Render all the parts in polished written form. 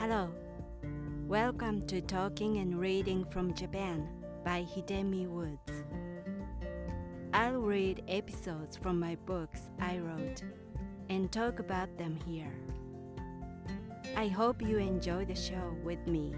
Hello, welcome to Talking and Reading from Japan by Hidemi Woods. I'll read episodes from my books I wrote and talk about them here. I hope you enjoy the show with me.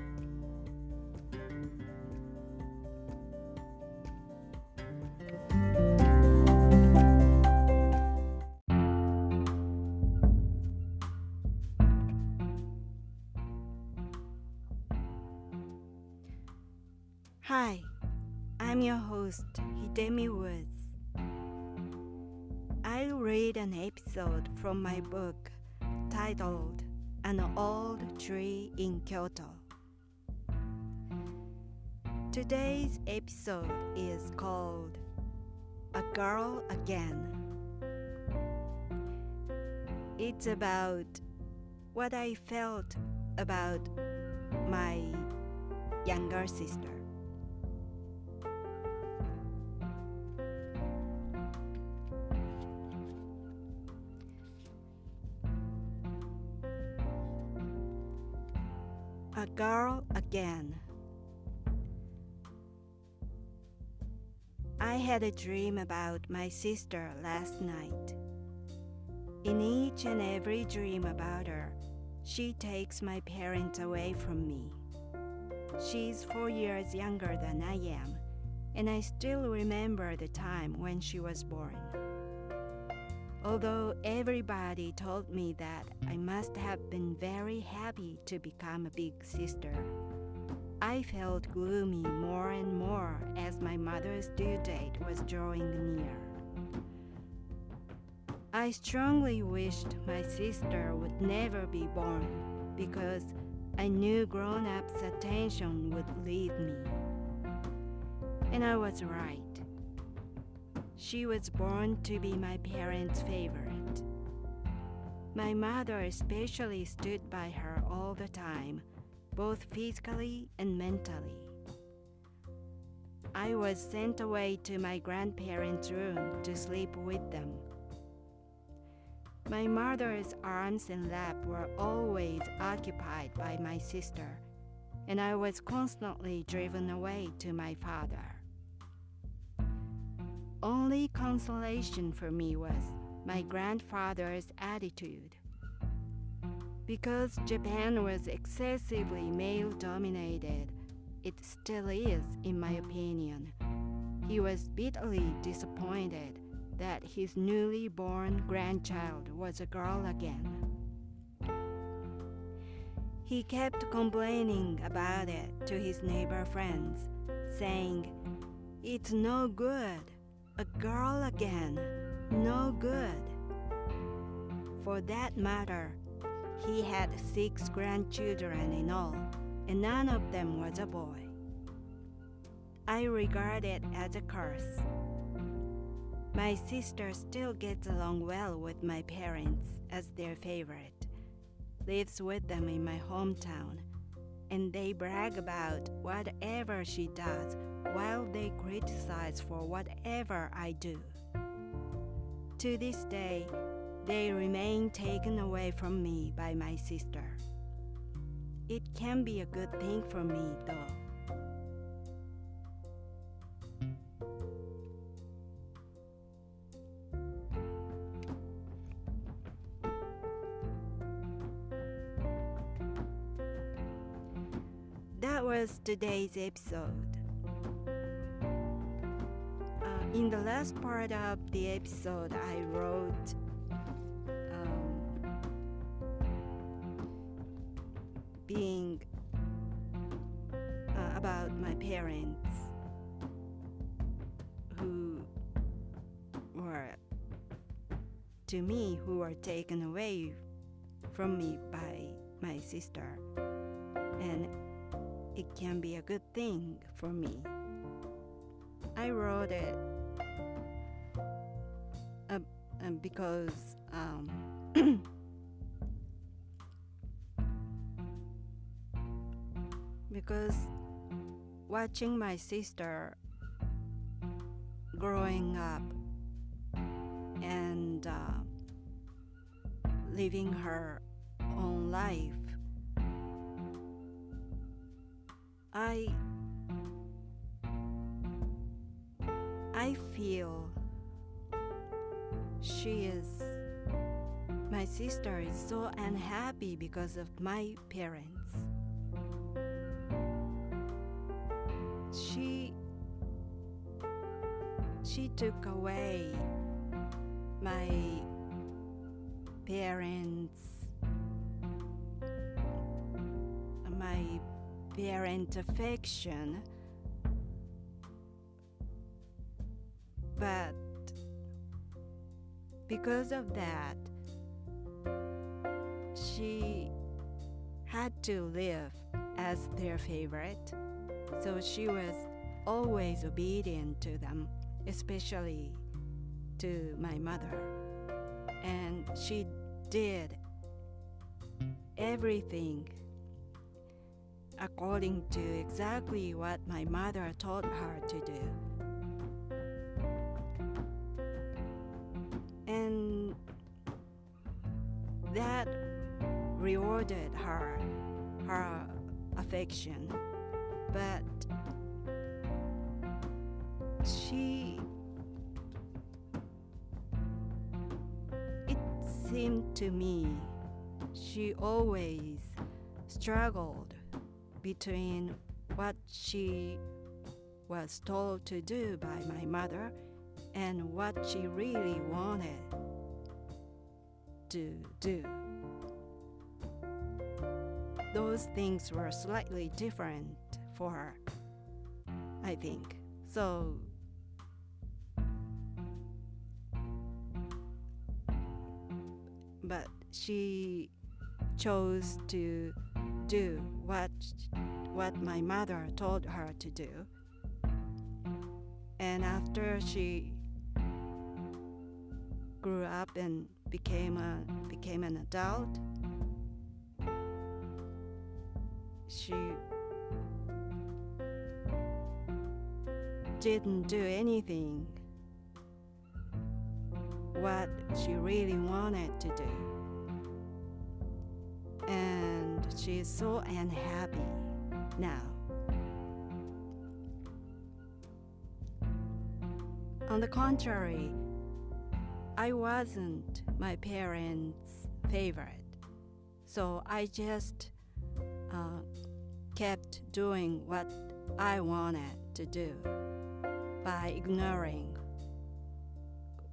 Hi, I'm your host, Hidemi Woods. I'll read an episode from my book titled An Old Tree in Kyoto. Today's episode is called A Girl Again. It's about what I felt about my younger sister. A girl again. I had a dream about my sister last night. In each and every dream about her, she takes my parents away from me. She's 4 years younger than I am, and I still remember the time when she was born. Although everybody told me that I must have been very happy to become a big sister, I felt gloomy more and more as my mother's due date was drawing near. I strongly wished my sister would never be born because I knew grown-ups' attention would leave me. And I was right. She was born to be my parents' favorite. My mother especially stood by her all the time, both physically and mentally. I was sent away to my grandparents' room to sleep with them. My mother's arms and lap were always occupied by my sister, and I was constantly driven away to my father. Only consolation for me was my grandfather's attitude. Because Japan was excessively male-dominated, it still is, in my opinion. He was bitterly disappointed that his newly born grandchild was a girl again. He kept complaining about it to his neighbor friends, saying, "It's no good. A girl again, no good." For that matter, he had 6 grandchildren in all, and none of them was a boy. I regard it as a curse. My sister still gets along well with my parents as their favorite, lives with them in my hometown, and they brag about whatever she does while they criticize for whatever I do. To this day, they remain taken away from me by my sister. It can be a good thing for me, though. That was today's episode. In the last part of the episode, I wrote being about my parents who were taken away from me by my sister, and it can be a good thing for me. I wrote it because because watching my sister growing up and living her own life I I feel my sister is so unhappy because of my parents. She took away my parents, my parent affection, but because of that, she had to live as their favorite, so she was always obedient to them, especially to my mother. And she did everything according to exactly what my mother told her to do. And that rewarded her affection, but it seemed to me she always struggled between what she was told to do by my mother and what she really wanted to do. Those things were slightly different for her, I think. So but she chose to do what my mother told her to do. And after she grew up and became an adult, she didn't do anything what she really wanted to do. And she is so unhappy now. On the contrary, I wasn't my parents' favorite, so I just kept doing what I wanted to do by ignoring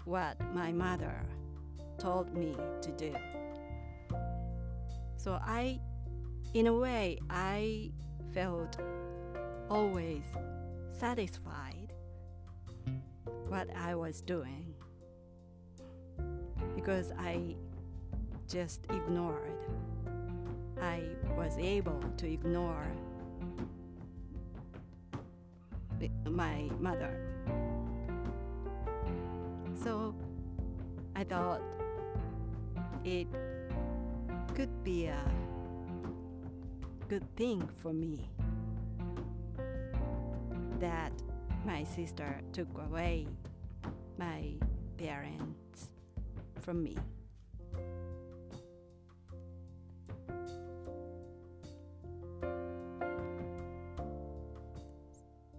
what my mother told me to do. So in a way, I felt always satisfied what I was doing because I just ignored. I was able to ignore my mother. So I thought it could be a good thing for me that my sister took away my parents from me.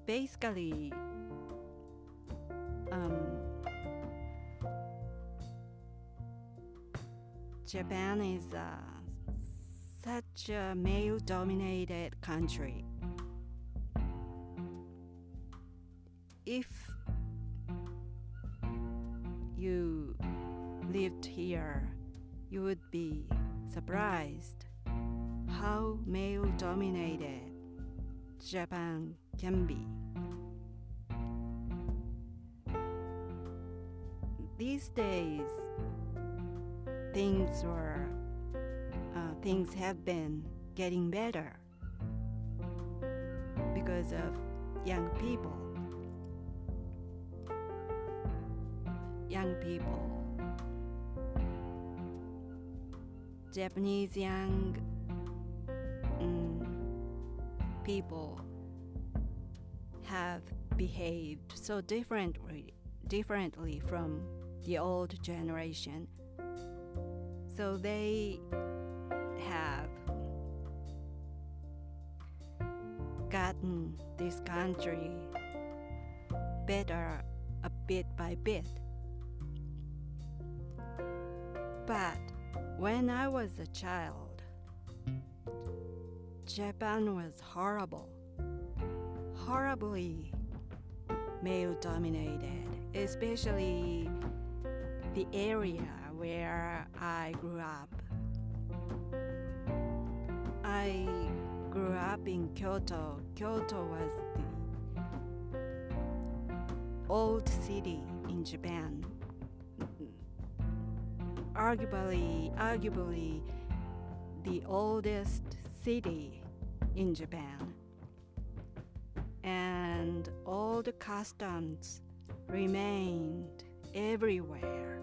Basically, Japan is such a male-dominated country. If you lived here, you would be surprised how male-dominated Japan can be. These days, things have been getting better because of young people. Japanese young people have behaved so differently from the old generation. So they have gotten this country better a bit by bit. But when I was a child, Japan was horribly male-dominated, especially the area where I grew up. I grew up in Kyoto. Kyoto was the old city in Japan. Arguably the oldest city in Japan. And all the customs remained everywhere.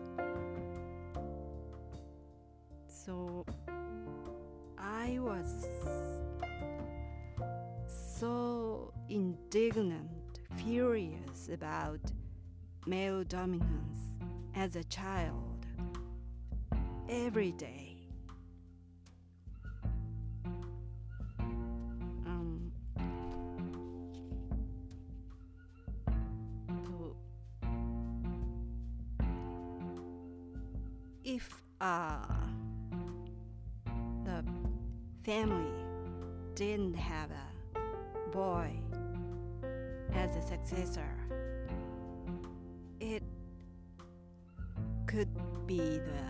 So I was so indignant, furious about male dominance as a child every day. If the family didn't have a boy as a successor, it could be the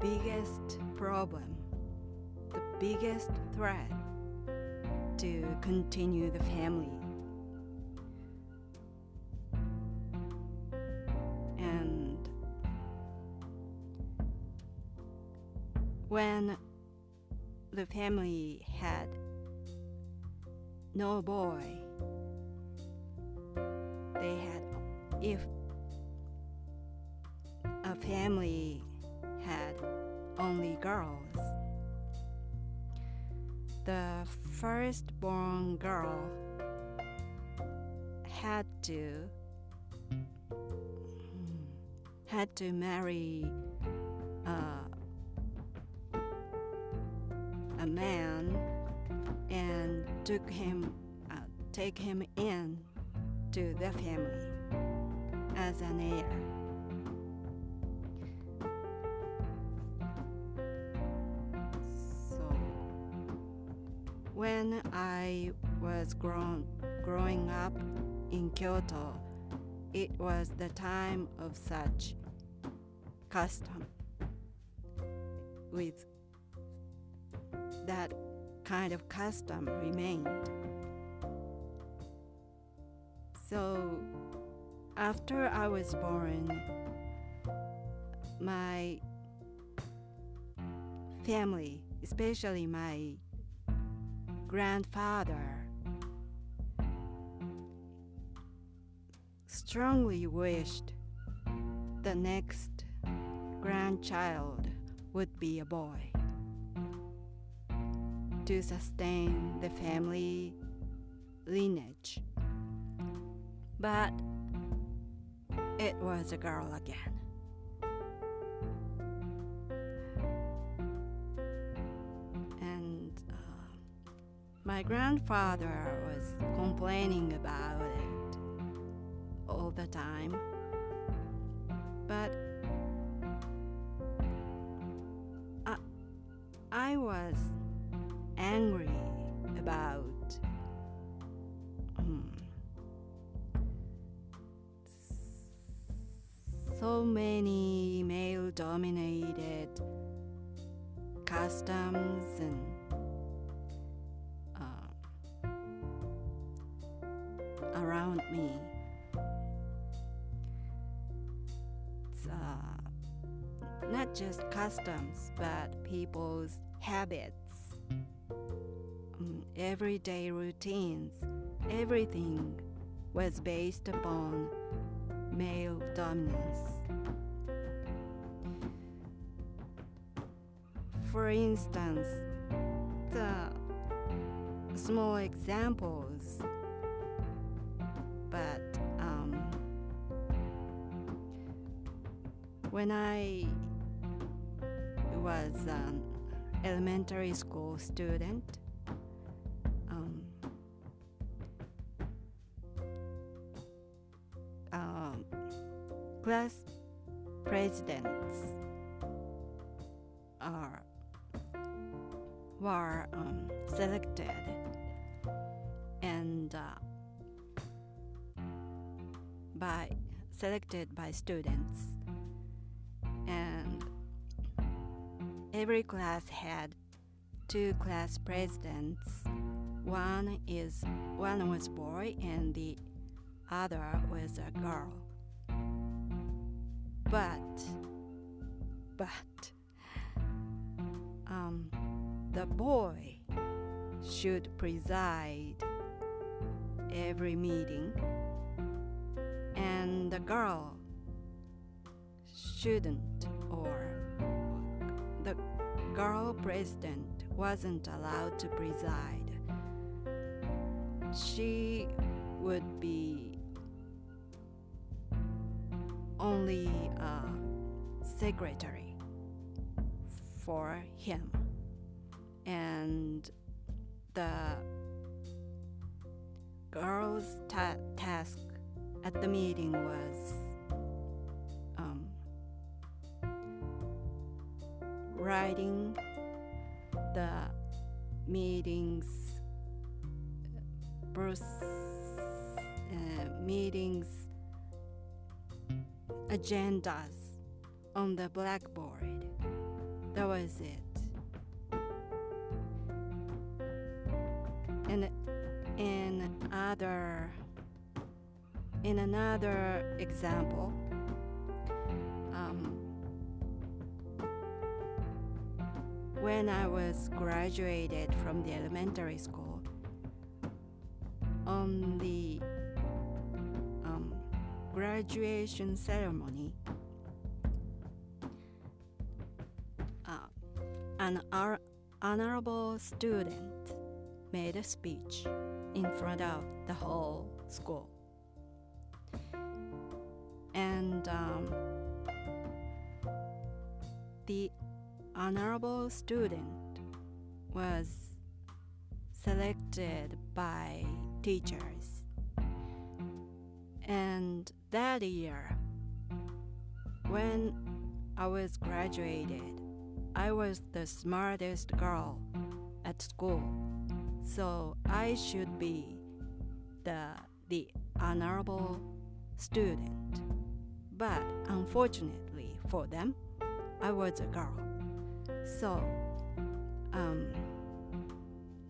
biggest problem, the biggest threat to continue the family. And when the family had no boy, if a family had only girls, the firstborn girl had to marry a man and take him in to the family as an heir. So when I was growing up in Kyoto, it was the time of such custom. With that kind of custom remained. So after I was born, my family, especially my grandfather, strongly wished the next grandchild would be a boy to sustain the family lineage. But it was a girl again. And my grandfather was complaining about it all the time. But I was angry about so many male-dominated customs and around me. It's not just customs, but people's habits, everyday routines. Everything was based upon male dominance. For instance, the small examples, but when I was an elementary school student, class presidents are were selected and selected by students, and every class had two class presidents. One was boy and the other was a girl. But the boy should preside every meeting, and the girl shouldn't, or the girl president wasn't allowed to preside. She would be only a secretary for him, and the girl's task at the meeting was writing the meetings agendas on the blackboard. That was it. And in another example, when I was graduated from the elementary school, on the graduation ceremony, an honorable student made a speech in front of the whole school. And the honorable student was selected by teachers. And that year, when I was graduated, I was the smartest girl at school. So I should be the honorable student. But unfortunately for them, I was a girl. So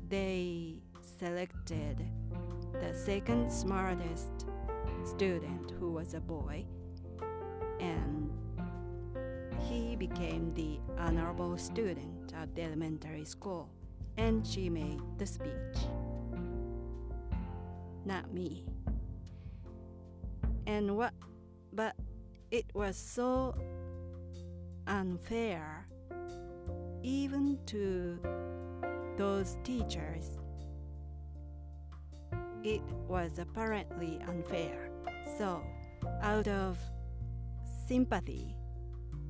they selected the second smartest student, who was a boy, and he became the honorable student at the elementary school, and she made the speech, not me. But it was so unfair, even to those teachers. It was apparently unfair. So, out of sympathy,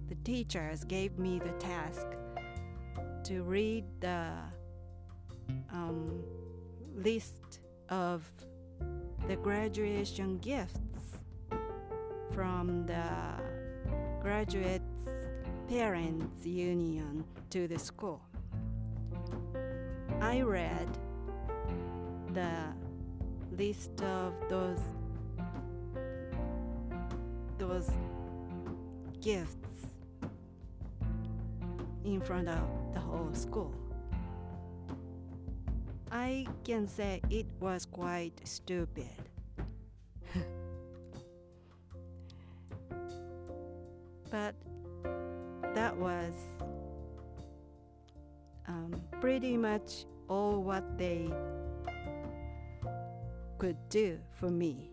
the teachers gave me the task to read the list of the graduation gifts from the graduates' parents' union to the school. I read the list of those gifts in front of the whole school. I can say it was quite stupid. But that was pretty much all what they could do for me.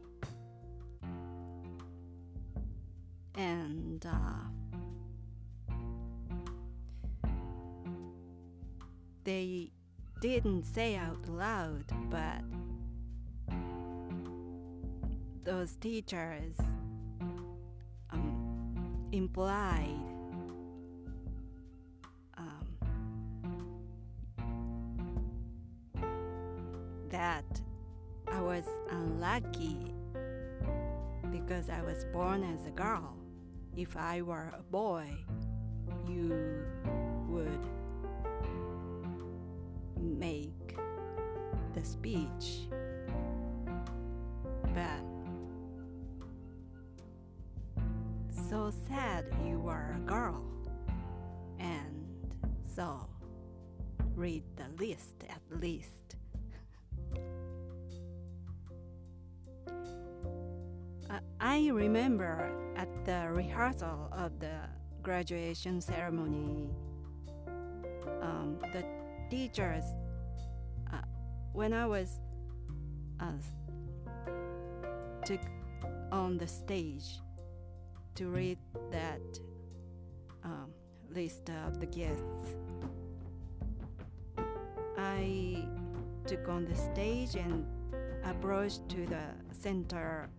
And they didn't say out loud, but those teachers implied that I was unlucky because I was born as a girl. if I were a boy, you would make the speech, but so sad you were a girl, and so read the list at least. I remember at the rehearsal of the graduation ceremony, the teachers, when I was took on the stage to read that list of the guests, I took on the stage and approached to the center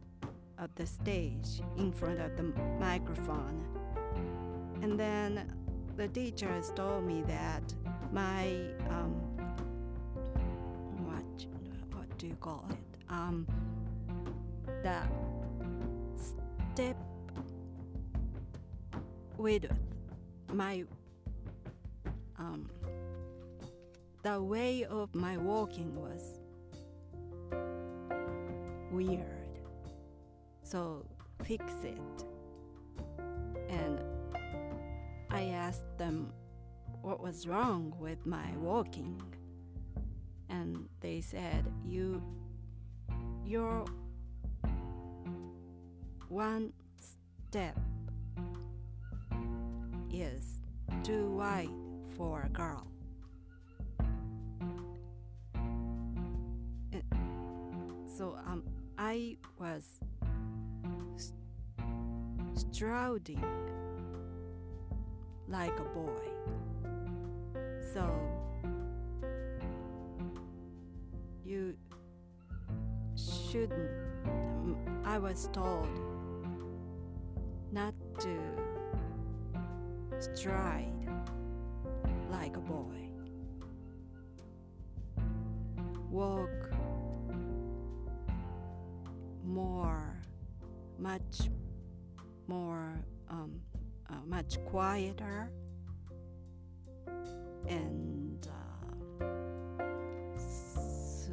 of the stage in front of the microphone. And then the teachers told me that my what do you call it? The step with my the way of my walking was weird, so fix it. And I asked them what was wrong with my walking, and they said, you're one step is too wide for a girl. So I was striding like a boy. So you shouldn't, I was told not to stride like a boy. Walk much quieter and slowlier,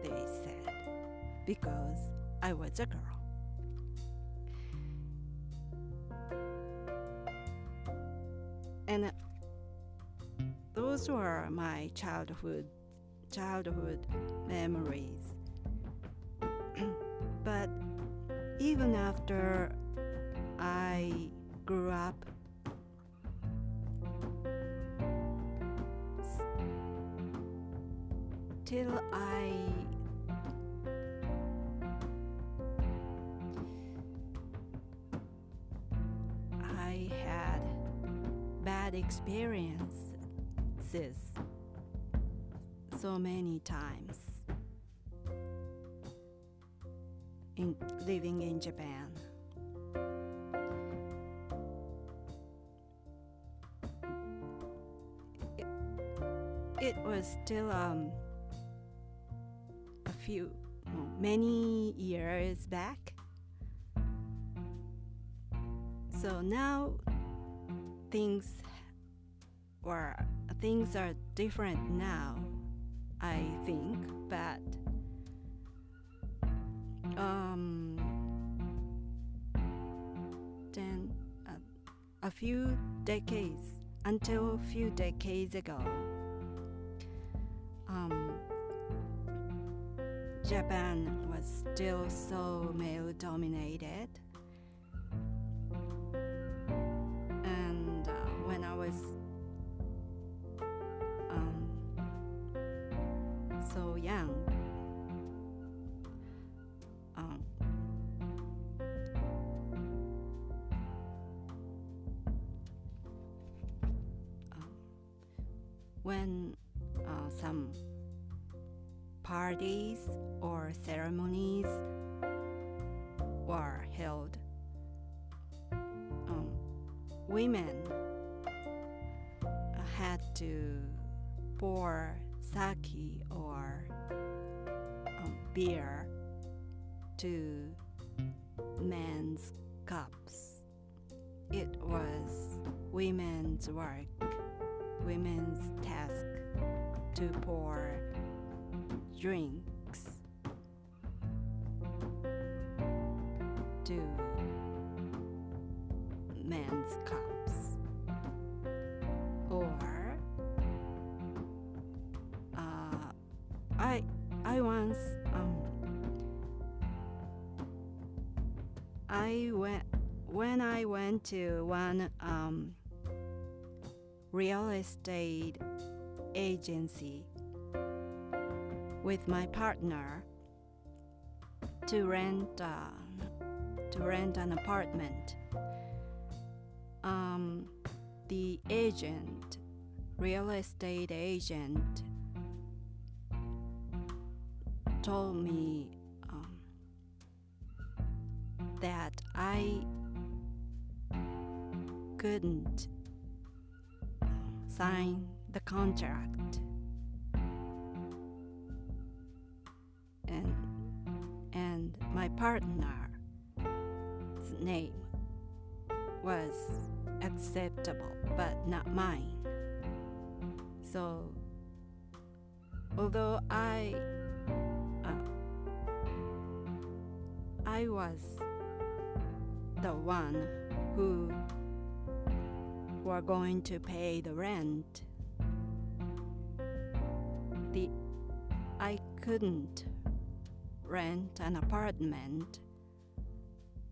they said, because I was a girl. And those were my childhood memories. But even after I grew up, till I had bad experiences so many times in living in Japan. It was still many years back. So now things are different now, I think, but then until a few decades ago, Japan was still so male-dominated, and when I was so young, when some parties or ceremonies were held, women had to pour sake or beer to men's cups. It was women's work, women's task to pour drinks to men's cups. Or I once when I went to one real estate agency with my partner to rent an apartment. The real estate agent, told me that I couldn't sign the contract, and my partner's name was acceptable, but not mine. So, although I was the one who were going to pay the rent, I couldn't rent an apartment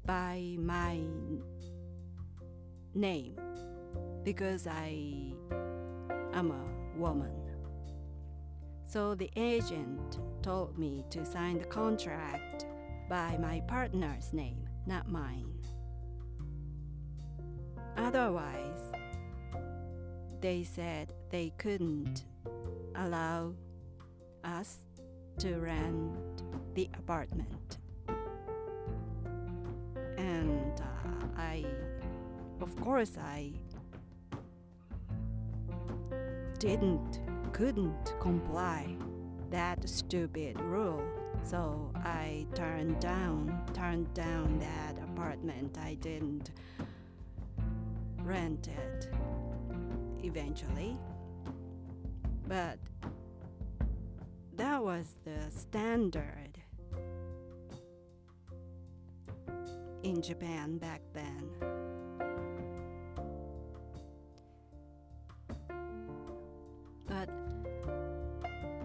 by my name because I am a woman. So the agent told me to sign the contract by my partner's name, not mine. Otherwise, they said they couldn't allow us to rent the apartment. And I couldn't comply that stupid rule. So I turned down that apartment. I didn't rent it eventually. But that was the standard in Japan back then. But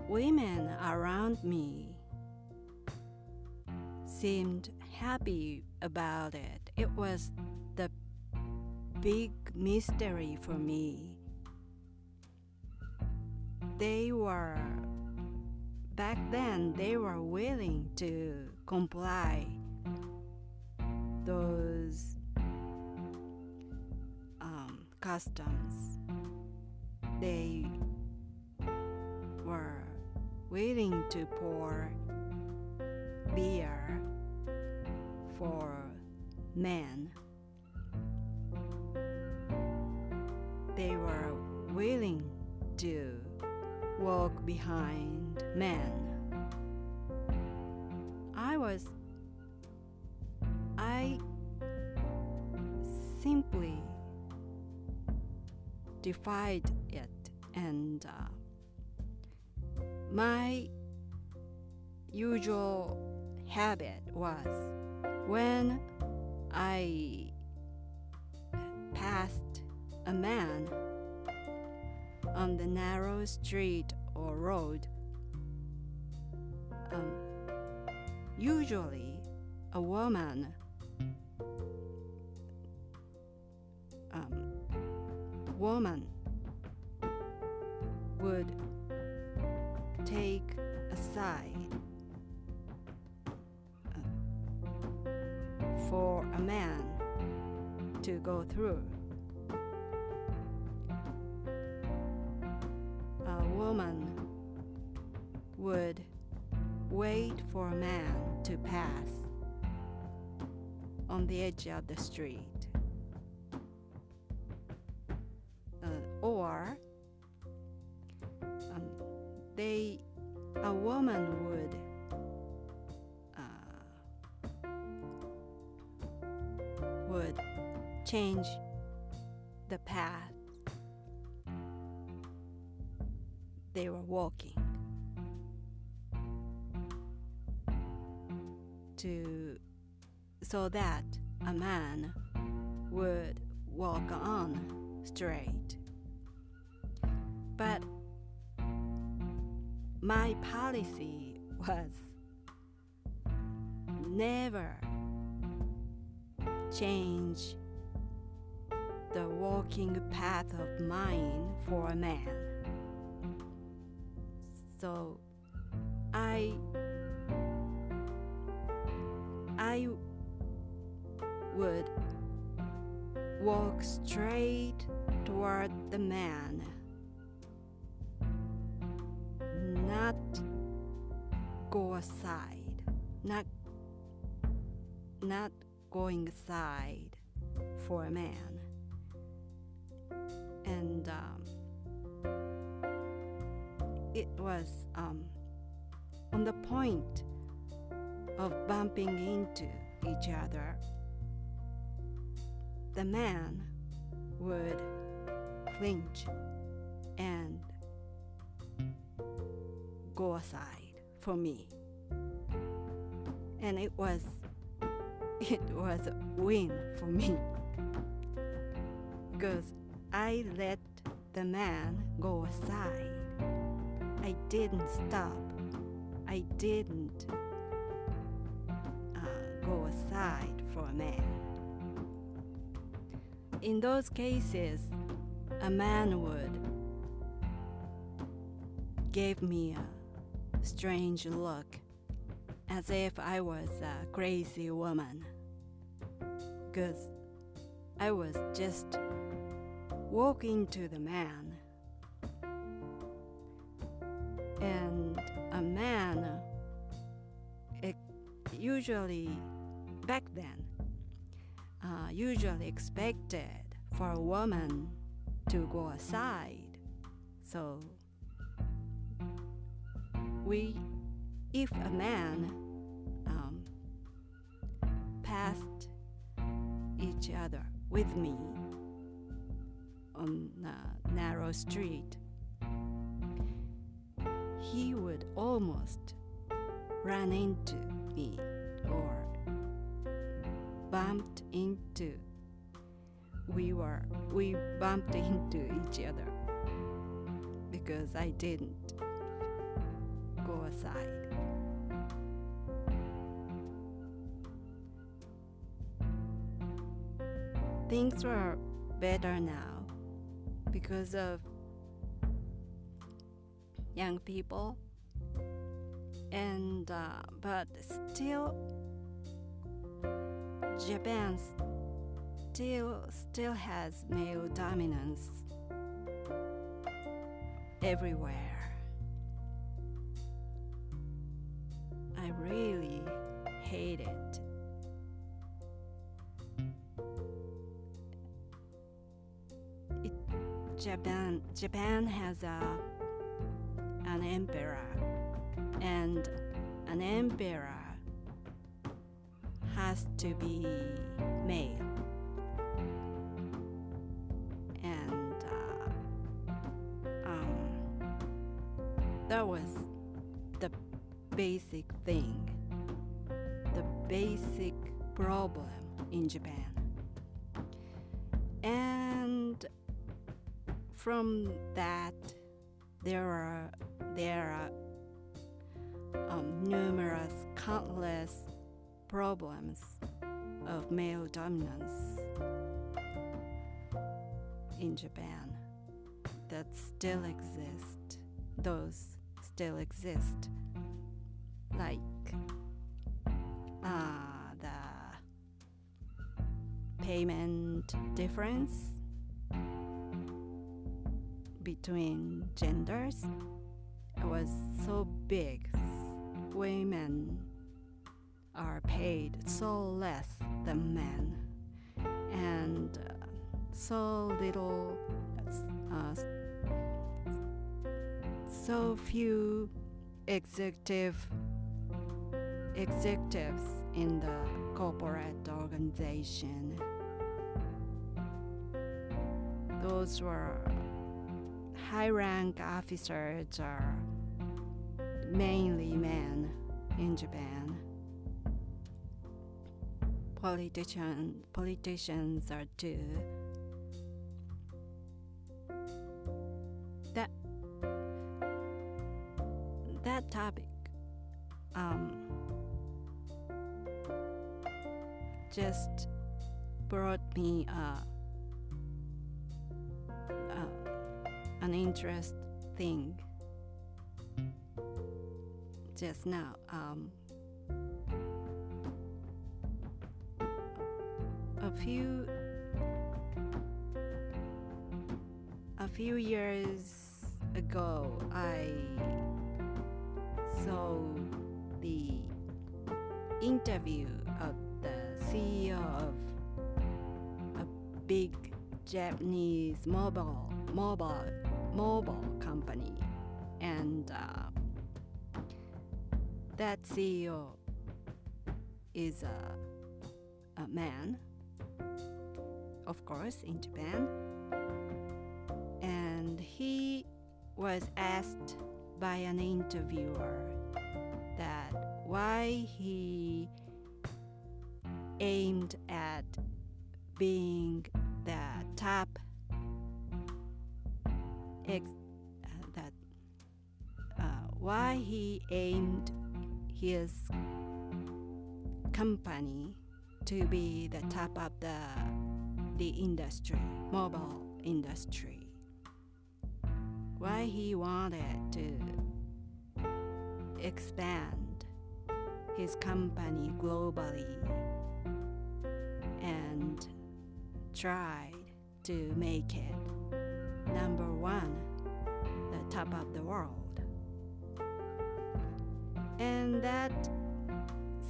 women around me seemed happy about it. It was the big mystery for me. Back then, they were willing to comply those customs. They were willing to pour beer for men. They were willing to walk behind men. I simply defied it, and my usual habit was when I passed a man on the narrow street or road, usually a woman would take a side for a man to go through. A woman would wait for a man to pass on the edge of the street. Or a woman would would change the path they were walking so that a man would walk on straight. But my policy was never change the walking path of mine for a man. So I would walk straight toward the man, not go aside, not going aside for a man. And it was on the point of bumping into each other. The man would flinch and go aside for me. And it was a win for me because I let the man go aside. I didn't stop. I didn't go aside for a man. In those cases, a man would give me a strange look as if I was a crazy woman, because I was just walking to the man. And a man, usually back then, usually expected for a woman to go aside. So if a man passed each other with me on a narrow street, he would almost run into me or bumped into. We bumped into each other because I didn't go aside. Things were better now because of young people, and but still Japan still has male dominance everywhere. I really hate it. Japan has an emperor, and an emperor has to be male. And that was the basic thing, the basic problem in Japan. And from that, there are numerous, countless problems of male dominance in Japan that still exist. Those still exist, like the payment difference between genders. It was so big. Women are paid so less than men, and so little, so few executives in the corporate organization, those were high-rank officers are mainly men in Japan. Politicians are too. That topic just brought me an interest thing just now. A few years ago, I saw the interview of the CEO of a big Japanese mobile company, and that CEO is a man, of course, in Japan, and he was asked by an interviewer that why he aimed at being the top why he aimed his company to be the top of the industry, mobile industry. Why he wanted to expand his company globally and tried to make it number one, the top of the world. And that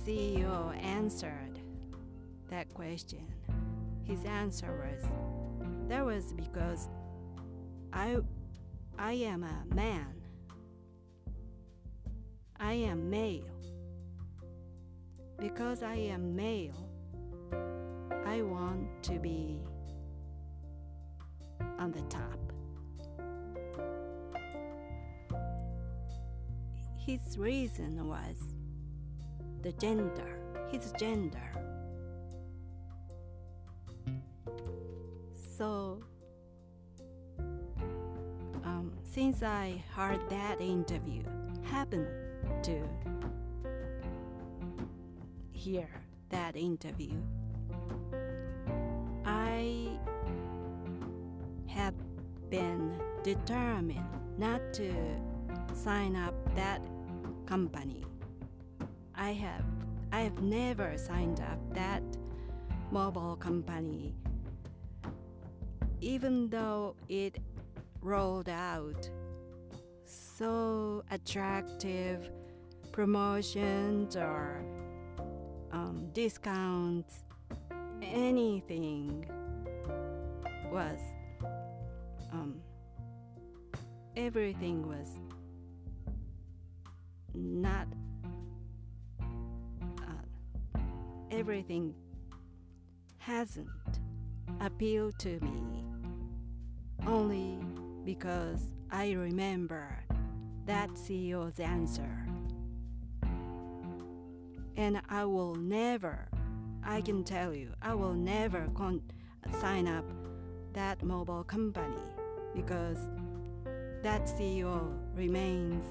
CEO answered that question. His answer was because I am a man. I am male. Because I am male, I want to be on the top. His reason was his gender. So, since I heard that interview, happened to hear that interview, I have been determined not to sign up that company. I have never signed up that mobile company, even though it rolled out so attractive promotions or discounts. Anything was everything was not everything hasn't appealed to me, only because I remember that CEO's answer. And I can tell you, I will never sign up that mobile company because that CEO remains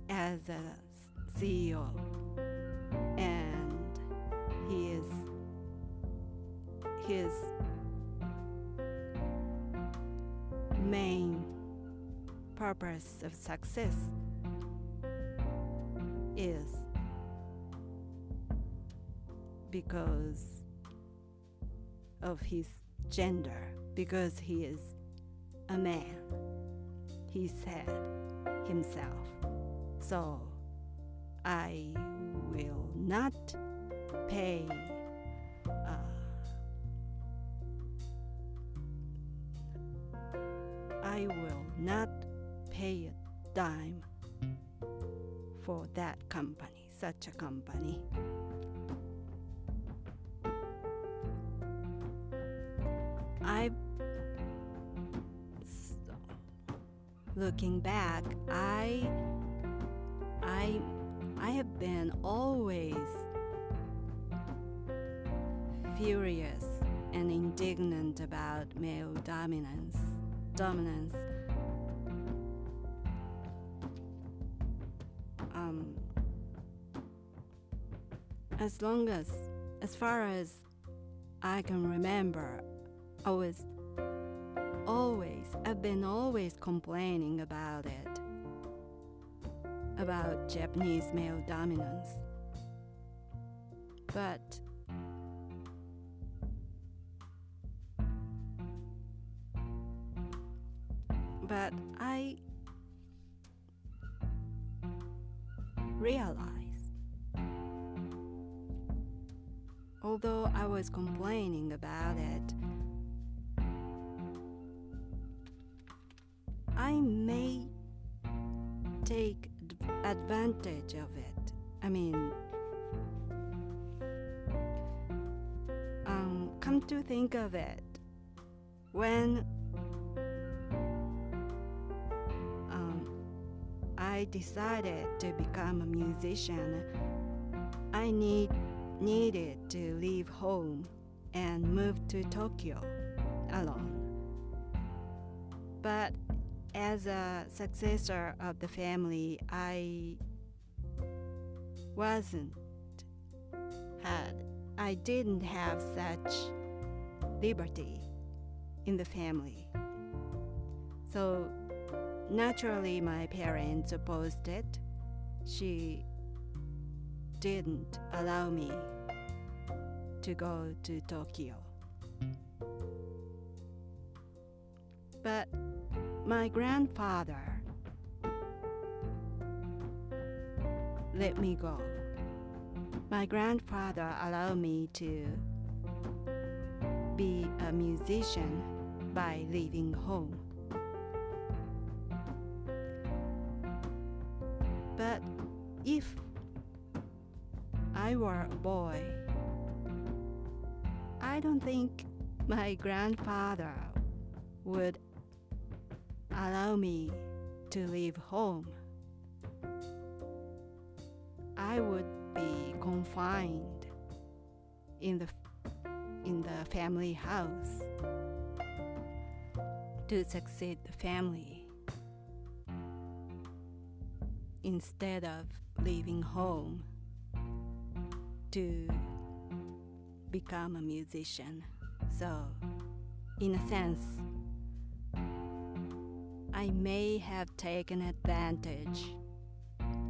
as a CEO, and his main purpose of success is because of his gender, because he is a man, he said himself. So I will not pay a dime for that company, such a company. looking back, I have been always furious and indignant about male dominance. As far as I can remember, I've been always complaining about it, about Japanese male dominance. But I realized, although I was complaining about it, I may take advantage of it. I mean, come to think of it, when I decided to become a musician, I needed to leave home and move to Tokyo alone. But as a successor of the family, I didn't have such liberty in the family. So naturally, my parents opposed it. She didn't allow me to go to Tokyo. But my grandfather let me go. My grandfather allowed me to be a musician by leaving home. But if I were a boy, I don't think my grandfather would allow me to leave home. I would be confined in the family house to succeed the family instead of leaving home to become a musician. So, in a sense, I may have taken advantage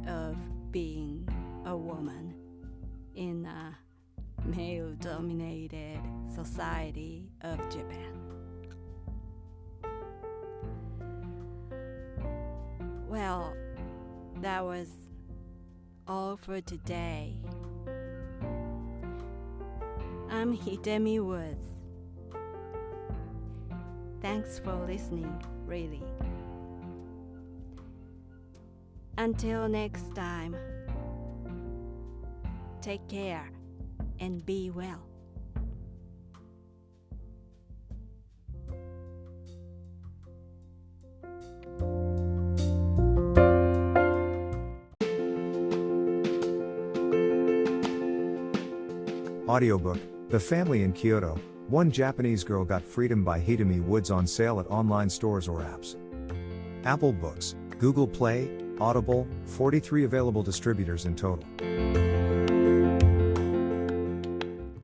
of being a woman in a male-dominated society of Japan. Well, that was all for today. I'm Hidemi Woods. Thanks for listening, really. Until next time, take care and be well. Audiobook, The Family in Kyoto, One Japanese Girl Got Freedom by Hidemi Woods on sale at online stores or apps. Apple Books, Google Play, Audible, 43 available distributors in total.